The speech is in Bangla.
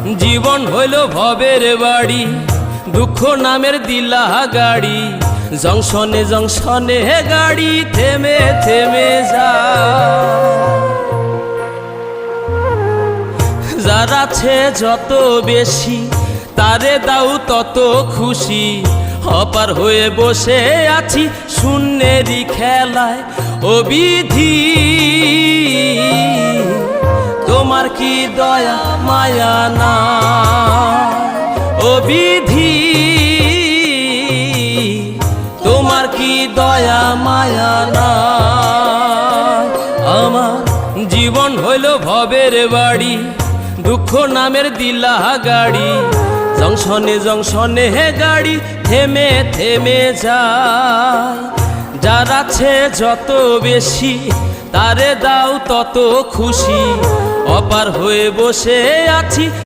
জীবন হইল ভবের বাড়ি, দুঃখ নামের দিলা গাড়ি। জংশনে জংশনে গাড়ি থেমে থেমে যায়। যার আছে যত বেশি তারে দাও তত খুশি। অপার হয়ে বসে আছি শূন্যেরই খেলায়। ও বিধি তোমার কি দয়া মায়া না? ও বিধি তোমার কি দয়া মায়া না? আমার জীবন হইল ভবের বাড়ি, দুঃখ নামের দিলা গাড়ি। জংশনে জংশনে গাড়ি থেমে থেমে যায়। যার আছে যত বেশি তারে দাও তত খুশি। অপার হয়ে বসে আছি